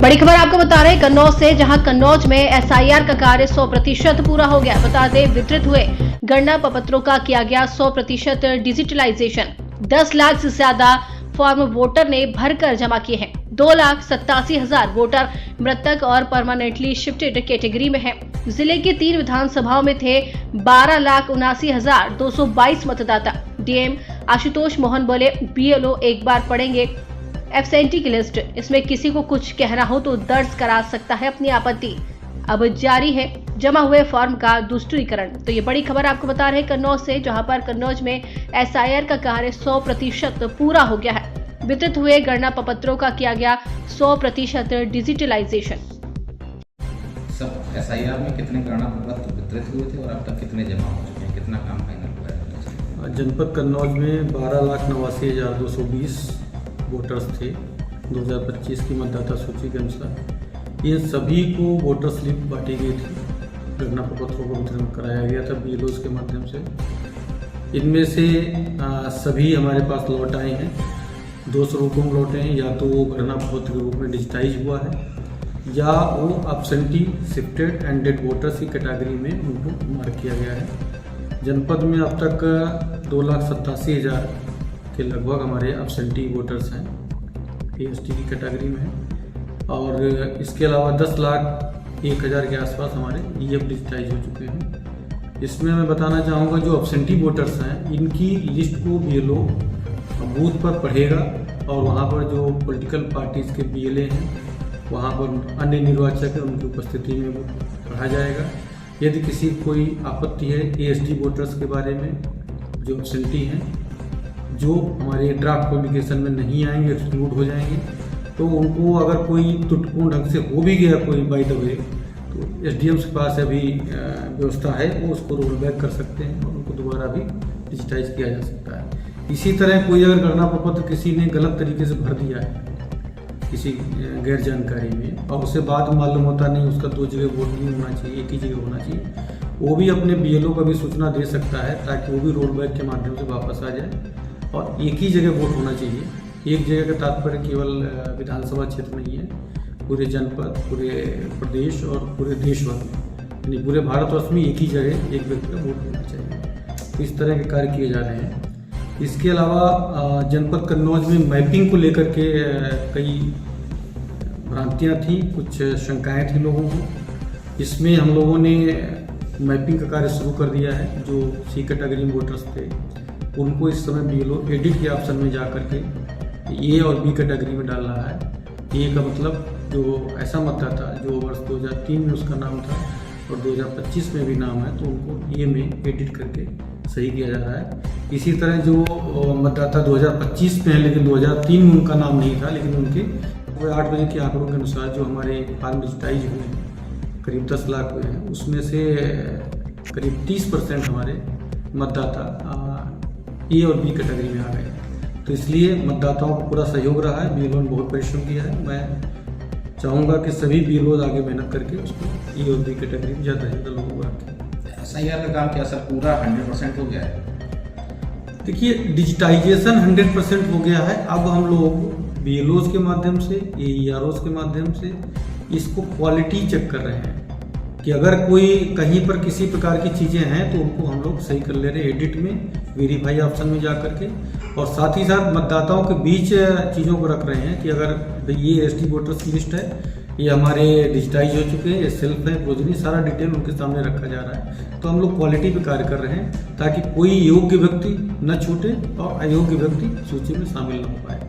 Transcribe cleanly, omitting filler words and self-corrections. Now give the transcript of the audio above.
बड़ी खबर आपको बता रहे हैं कन्नौज से, जहां कन्नौज में एसआईआर का कार्य 100% पूरा हो गया। बता दें, वितरित हुए गणना प्रपत्रों का किया गया 100% डिजिटलाइजेशन। 10 लाख से ज्यादा फॉर्म वोटर ने भरकर जमा किए हैं। 2,87,000 वोटर मृतक और परमानेंटली शिफ्टेड कैटेगरी में हैं। जिले की 3 विधानसभाओं में थे 12,79,222 मतदाता। डीएम आशुतोष मोहन बोले, बीएलओ एक बार पढ़ेंगे एब्सेंटी की लिस्ट, इसमें किसी को कुछ कहना हो तो दर्ज करा सकता है अपनी आपत्ति। अब जारी है जमा हुए फॉर्म का दूसरीकरण। तो ये बड़ी खबर आपको बता रहे हैं कन्नौज से, जहां पर कन्नौज में एसआईआर का कार्य 100% पूरा हो गया है। वितरित हुए गणना प्रपत्रों का किया गया 100% डिजिटलाइजेशन। सब एसआईआर में कितने गणना प्रपत्र वितरित हुए थे और अब तक कितने जमा हो चुके हैं, कितना काम फाइनल हुआ है? जनपद कन्नौज में 12,89,220 वोटर्स थे 2025 की मतदाता सूची के अनुसार। इन सभी को वोटर स्लिप बांटी गई थी, गणना प्रपत्रों को वितरण कराया गया था बीएलओस के माध्यम से। इनमें से सभी हमारे पास लौट आए हैं। 2 स्वरूपों में लौटे हैं, या तो वो गणना प्रपत्र के रूप में डिजिटाइज हुआ है या वो absentee shifted and dead voters की कैटेगरी में उनको मार्क किया गया है। जनपद में अब तक 2,87,000 के लगभग हमारे एब्सेंटी वोटर्स हैं, एसटी की कैटेगरी में हैं, और इसके अलावा 10,01,000 के आसपास हमारे ईएफ डिजिटाइज हो चुके हैं। इसमें मैं बताना चाहूँगा, जो एब्सेंटी वोटर्स हैं इनकी लिस्ट को बीएलओ बूथ पर पढ़ेगा और वहाँ पर जो पॉलिटिकल पार्टीज़ के बीएलए हैं, वहाँ पर अन्य निर्वाचक है, उनकी उपस्थिति में वो पढ़ा जाएगा। यदि किसी कोई आपत्ति है एएसटी वोटर्स के बारे में, जो एब्सेंटी हैं, जो हमारे ड्राफ्ट पब्लिकेशन में नहीं आएंगे, एक्सक्लूड हो जाएंगे, तो उनको अगर कोई त्रुटिपूर्ण ढंग से हो भी गया कोई बाय द वे, तो एसडीएम के पास अभी व्यवस्था है, वो उसको रोल बैक कर सकते हैं और उनको दोबारा भी डिजिटाइज किया जा सकता है। इसी तरह कोई अगर गणना प्रपत्र किसी ने गलत तरीके से भर दिया है किसी गैर जानकारी में और उसे बाद में मालूम होता नहीं उसका 2 जगह वोट नहीं होना चाहिए, एक ही जगह होना चाहिए, वो भी अपने बीएलओ को भी सूचना दे सकता है ताकि वो भी रोल बैक के माध्यम से वापस आ जाए। और एक ही जगह वोट होना चाहिए। एक जगह का तात्पर्य केवल विधानसभा क्षेत्र नहीं है, पूरे जनपद, पूरे प्रदेश और पूरे देश भर में, यानी पूरे भारतवर्ष में एक ही जगह एक व्यक्ति का वोट होना चाहिए। तो इस तरह के कार्य किए जा रहे हैं। इसके अलावा जनपद कन्नौज में मैपिंग को लेकर के कई भ्रांतियाँ थी, कुछ शंकाएँ थी लोगों को। इसमें हम लोगों ने मैपिंग का कार्य शुरू कर दिया है। जो सी कैटेगरी में वोटर्स थे उनको इस समय बीएलओ एडिट के ऑप्शन में जा करके ए और बी कैटेगरी में डाल रहा है। ए का मतलब जो ऐसा मतदाता जो वर्ष 2003 में उसका नाम था और 2025 में भी नाम है, तो उनको ए में एडिट करके सही किया जा रहा है। इसी तरह जो मतदाता 2025 में है लेकिन 2003 में उनका नाम नहीं था, लेकिन उनके 8 बजे के आंकड़ों के अनुसार जो हमारे फॉर्म डिजिटाइज हुए हैं, करीब 10 लाख हुए हैं, उसमें से करीब 30% हमारे मतदाता ए और बी कैटेगरी में आ गए। तो इसलिए मतदाताओं को पूरा सहयोग रहा है। बीएलओ ने बहुत परिश्रम किया है। मैं चाहूँगा कि सभी बीएलओ आगे मेहनत करके उसको ए और बी कैटेगरी में ज़्यादा से ज़्यादा लोगों को रखें। एसआईआर का काम क्या सर पूरा 100% हो गया है? देखिए, डिजिटाइजेशन 100% हो गया है। अब हम लोग बीएलओस के माध्यम से, एईआरओस के माध्यम से इसको क्वालिटी चेक कर रहे हैं कि अगर कोई कहीं पर किसी प्रकार की चीज़ें हैं तो उनको हम लोग सही कर ले रहे हैं एडिट में, वेरीफाई ऑप्शन में जा करके, और साथ ही साथ मतदाताओं के बीच चीज़ों को रख रहे हैं कि अगर ये एसटी वोटर्स की लिस्ट है, ये हमारे डिजिटाइज हो चुके हैं, ये सेल्फ है, प्रोजनी, सारा डिटेल उनके सामने रखा जा रहा है। तो हम लोग क्वालिटी पे कार्य कर रहे हैं ताकि कोई योग्य व्यक्ति न छूटे और अयोग्य व्यक्ति सूची में शामिल न हो पाए।